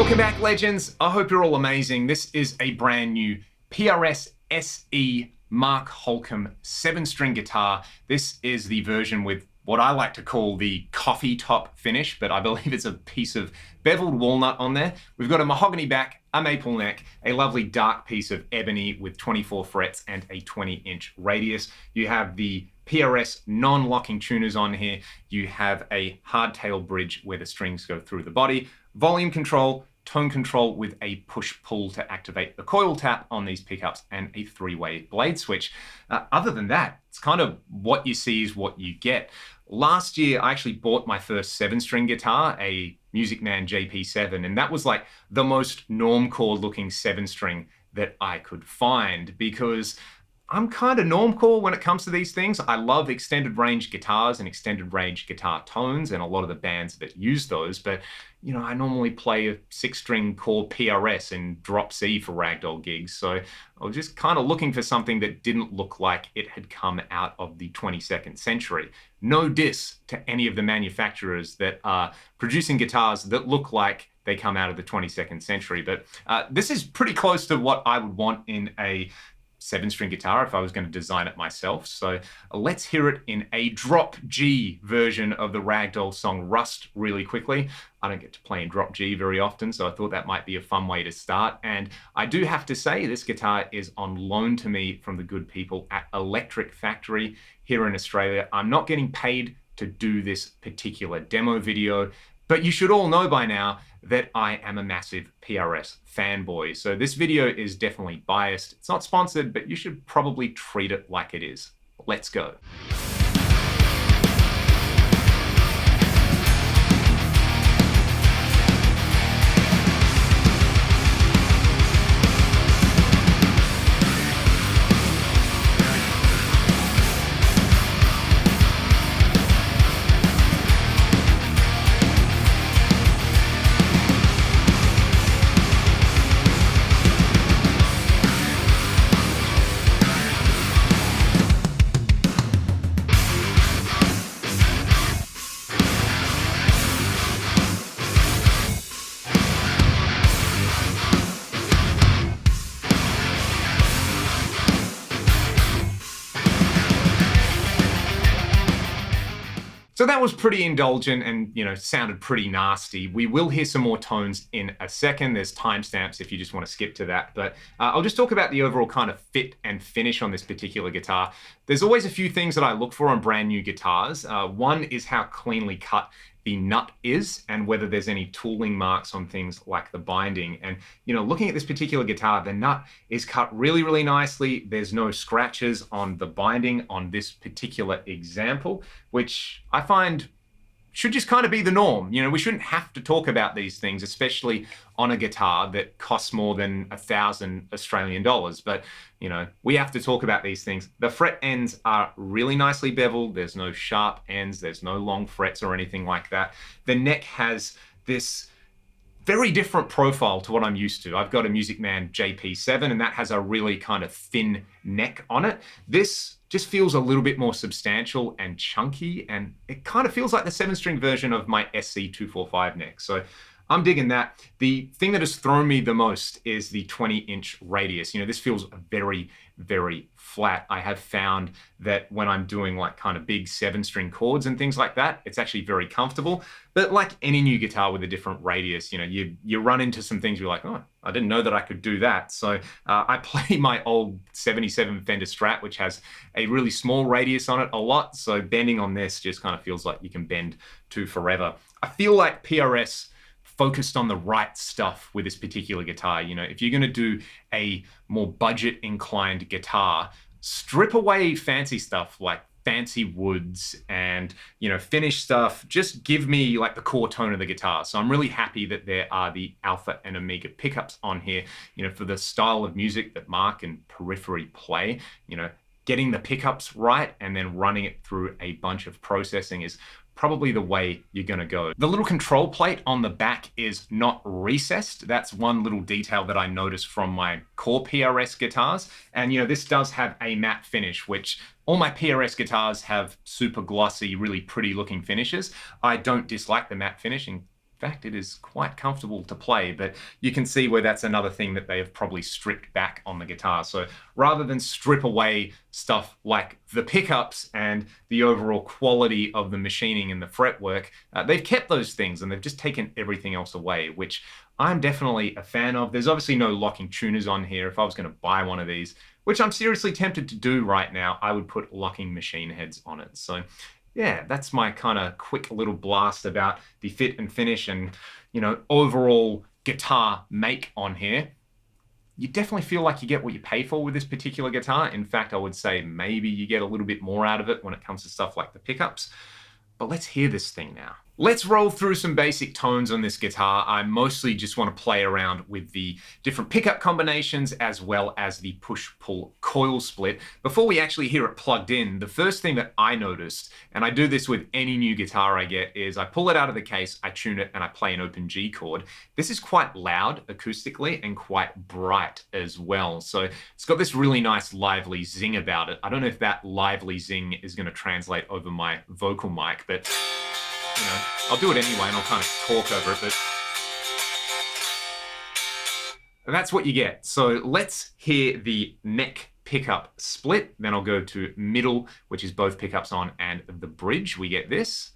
Welcome back, legends. I hope you're all amazing. This is a brand new PRS SE Mark Holcomb 7-string guitar. This is the version with what I like to call the coffee top finish, but I believe it's a piece of beveled walnut on there. We've got a mahogany back, a maple neck, a lovely dark piece of ebony with 24 frets and a 20-inch radius. You have the PRS non-locking tuners on here. You have a hardtail bridge where the strings go through the body, volume control, tone control with a push-pull to activate the coil tap on these pickups, and a 3-way blade switch. Other than that, it's kind of what you see is what you get. Last year, I actually bought my first 7-string guitar, a Music Man JP7, and that was like the most normcore looking 7-string that I could find, because I'm kind of normcore when it comes to these things. I love extended range guitars and extended range guitar tones and a lot of the bands that use those, but you know, I normally play a 6-string core PRS and drop C for ragdoll gigs, so I was just kind of looking for something that didn't look like it had come out of the 22nd century. No diss to any of the manufacturers that are producing guitars that look like they come out of the 22nd century, but this is pretty close to what I would want in a 7-string guitar if I was going to design it myself. So let's hear it in a drop G version of the ragdoll song Rust really quickly. I don't get to play in drop G very often, so I thought that might be a fun way to start. And I do have to say, this guitar is on loan to me from the good people at Electric Factory here in Australia. I'm not getting paid to do this particular demo video, but you should all know by now that I am a massive PRS fanboy. So this video is definitely biased. It's not sponsored, but you should probably treat it like it is. Let's go. So that was pretty indulgent and, you know, sounded pretty nasty. We will hear some more tones in a second. There's timestamps if you just want to skip to that. But I'll just talk about the overall kind of fit and finish on this particular guitar. There's always a few things that I look for on brand new guitars. One is how cleanly cut the nut is and whether there's any tooling marks on things like the binding. And, you know, looking at this particular guitar, the nut is cut really, really nicely. There's no scratches on the binding on this particular example, which I find should just kind of be the norm. You know, we shouldn't have to talk about these things, especially on a guitar that costs more than 1,000 Australian dollars. But, you know, we have to talk about these things. The fret ends are really nicely beveled. There's no sharp ends. There's no long frets or anything like that. The neck has this very different profile to what I'm used to. I've got a Music Man JP7 and that has a really kind of thin neck on it. This just feels a little bit more substantial and chunky, and it kind of feels like the 7-string version of my SC245 neck. So I'm digging that. The thing that has thrown me the most is the 20-inch radius. You know, this feels very, very flat. I have found that when I'm doing like kind of big 7-string chords and things like that, it's actually very comfortable. But like any new guitar with a different radius, you know, you run into some things you're like, oh, I didn't know that I could do that. So I play my old 77 Fender Strat, which has a really small radius on it a lot. So bending on this just kind of feels like you can bend to forever. I feel like PRS focused on the right stuff with this particular guitar. You know, if you're gonna do a more budget inclined guitar, strip away fancy stuff like fancy woods and, you know, finished stuff. Just give me like the core tone of the guitar. So I'm really happy that there are the Alpha and Omega pickups on here, you know, for the style of music that Mark and Periphery play. You know, getting the pickups right and then running it through a bunch of processing is probably the way you're gonna go. The little control plate on the back is not recessed. That's one little detail that I noticed from my core PRS guitars. And you know, this does have a matte finish, which all my PRS guitars have super glossy, really pretty looking finishes. I don't dislike the matte finish. In fact, it is quite comfortable to play, but you can see where that's another thing that they have probably stripped back on the guitar. So rather than strip away stuff like the pickups and the overall quality of the machining and the fretwork, they've kept those things and they've just taken everything else away, which I'm definitely a fan of. There's obviously no locking tuners on here. If I was going to buy one of these, which I'm seriously tempted to do right now, I would put locking machine heads on it. So yeah, that's my kind of quick little blast about the fit and finish and, you know, overall guitar make on here. You definitely feel like you get what you pay for with this particular guitar. In fact, I would say maybe you get a little bit more out of it when it comes to stuff like the pickups. But let's hear this thing now. Let's roll through some basic tones on this guitar. I mostly just want to play around with the different pickup combinations as well as the push-pull coil split. Before we actually hear it plugged in, the first thing that I noticed, and I do this with any new guitar I get, is I pull it out of the case, I tune it, and I play an open G chord. This is quite loud acoustically and quite bright as well. So it's got this really nice lively zing about it. I don't know if that lively zing is going to translate over my vocal mic, but you know, I'll do it anyway and I'll kind of talk over it, but that's what you get. So let's hear the neck pickup split. Then I'll go to middle, which is both pickups on, and the bridge. We get this.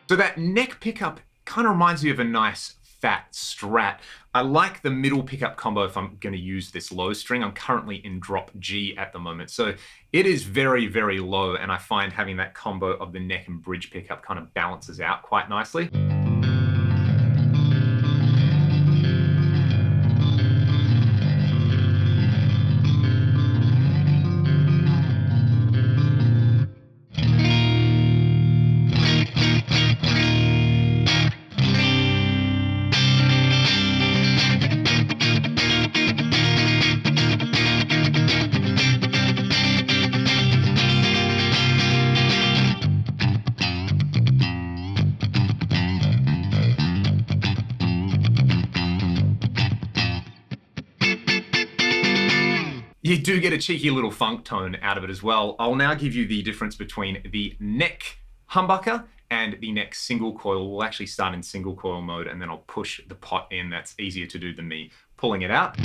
So that neck pickup kind of reminds me of a nice fat Strat. I like the middle pickup combo if I'm going to use this low string. I'm currently in drop G at the moment. So it is very, very low, and I find having that combo of the neck and bridge pickup kind of balances out quite nicely. You do get a cheeky little funk tone out of it as well. I'll now give you the difference between the neck humbucker and the neck single coil. We'll actually start in single coil mode and then I'll push the pot in. That's easier to do than me pulling it out.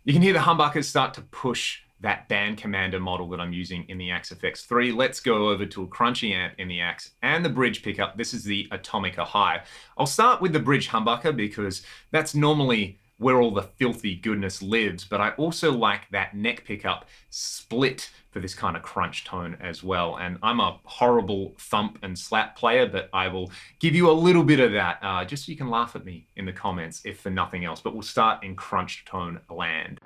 You can hear the humbuckers start to push that band commander model that I'm using in the Axe FX3. Let's go over to a crunchy amp in the Axe and the bridge pickup. This is the Atomica High. I'll start with the bridge humbucker because that's normally where all the filthy goodness lives, but I also like that neck pickup split for this kind of crunch tone as well. And I'm a horrible thump and slap player, but I will give you a little bit of that just so you can laugh at me in the comments, if for nothing else. But we'll start in crunch tone land.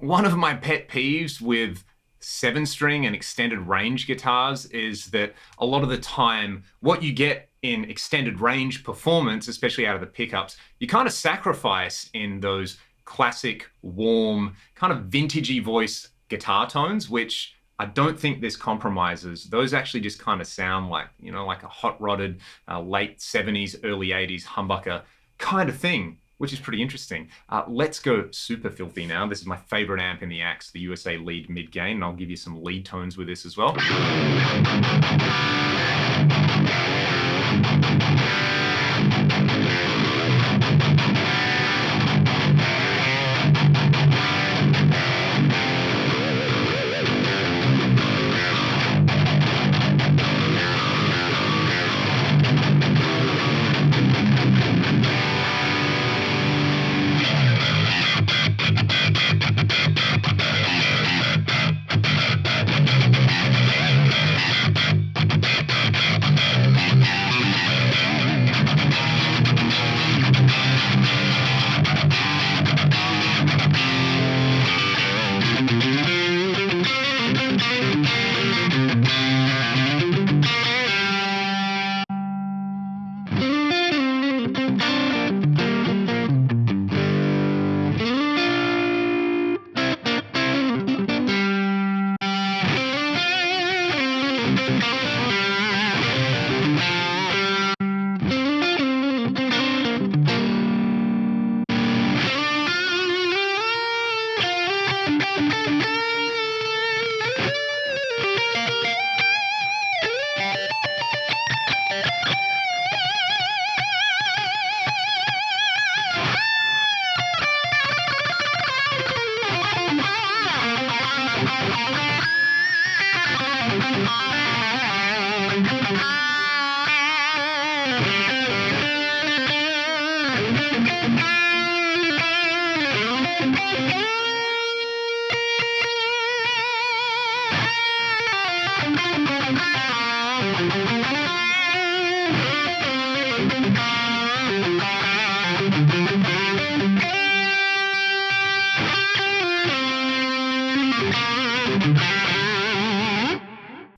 One of my pet peeves with 7-string and extended range guitars is that a lot of the time what you get in extended range performance, especially out of the pickups, you kind of sacrifice in those classic, warm, kind of vintagey voice guitar tones, which I don't think this compromises. Those actually just kind of sound like, you know, like a hot-rodded late 70s, early 80s humbucker kind of thing, which is pretty interesting. Let's go super filthy now. This is my favorite amp in the axe, the USA Lead mid-gain, and I'll give you some lead tones with this as well.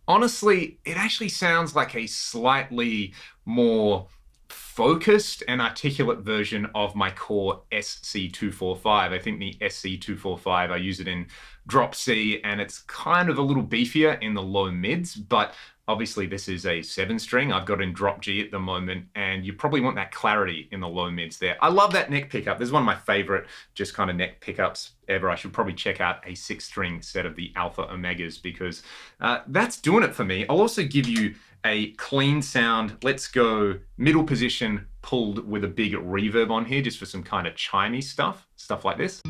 Honestly, it actually sounds like a slightly more focused and articulate version of my core SC245. I think the SC245, I use it in drop C, and it's kind of a little beefier in the low mids, but obviously this is a 7-string. I've got in drop G at the moment, and you probably want that clarity in the low mids there. I love that neck pickup. This is one of my favorite just kind of neck pickups ever. I should probably check out a 6-string set of the Alpha Omegas because that's doing it for me. I'll also give you a clean sound. Let's go middle position pulled with a big reverb on here just for some kind of chimey stuff like this.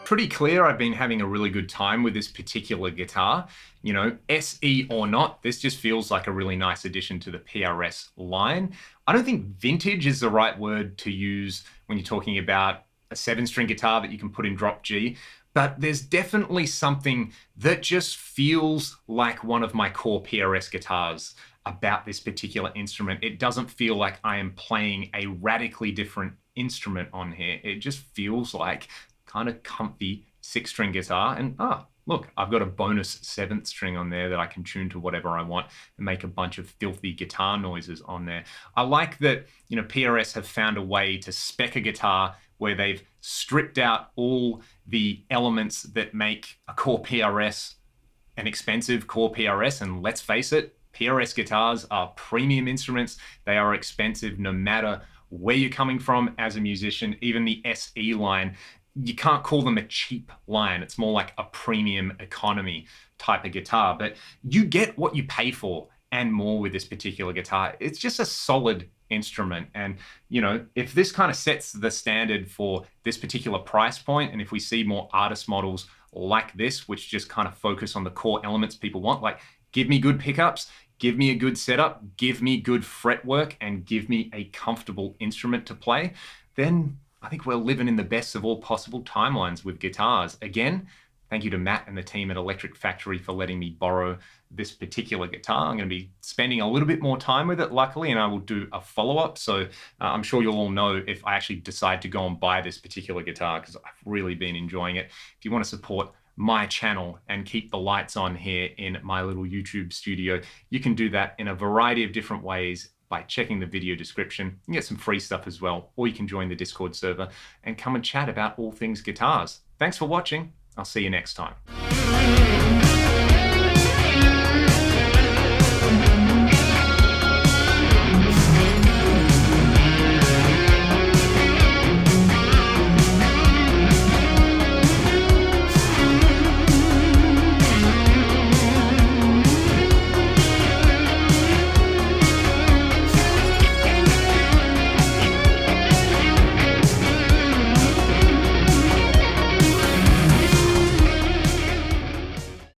Pretty clear I've been having a really good time with this particular guitar. You know, SE or not, this just feels like a really nice addition to the PRS line. I don't think vintage is the right word to use when you're talking about a 7-string guitar that you can put in drop G, but there's definitely something that just feels like one of my core PRS guitars about this particular instrument. It doesn't feel like I am playing a radically different instrument on here. It just feels like kind of comfy 6-string guitar. And look, I've got a bonus 7th string on there that I can tune to whatever I want and make a bunch of filthy guitar noises on there. I like that, you know, PRS have found a way to spec a guitar where they've stripped out all the elements that make a core PRS an expensive core PRS. And let's face it, PRS guitars are premium instruments. They are expensive no matter where you're coming from as a musician. Even the SE line, you can't call them a cheap line. It's more like a premium economy type of guitar, but you get what you pay for and more with this particular guitar. It's just a solid instrument. And, you know, if this kind of sets the standard for this particular price point, and if we see more artist models like this, which just kind of focus on the core elements people want, like give me good pickups, give me a good setup, give me good fretwork, and give me a comfortable instrument to play, then I think we're living in the best of all possible timelines with guitars. Again, thank you to Matt and the team at Electric Factory for letting me borrow this particular guitar. I'm going to be spending a little bit more time with it, luckily, and I will do a follow-up. So I'm sure you'll all know if I actually decide to go and buy this particular guitar, because I've really been enjoying it. If you want to support my channel and keep the lights on here in my little YouTube studio, you can do that in a variety of different ways by checking the video description. You can get some free stuff as well, or you can join the Discord server and come and chat about all things guitars. Thanks for watching. I'll see you next time.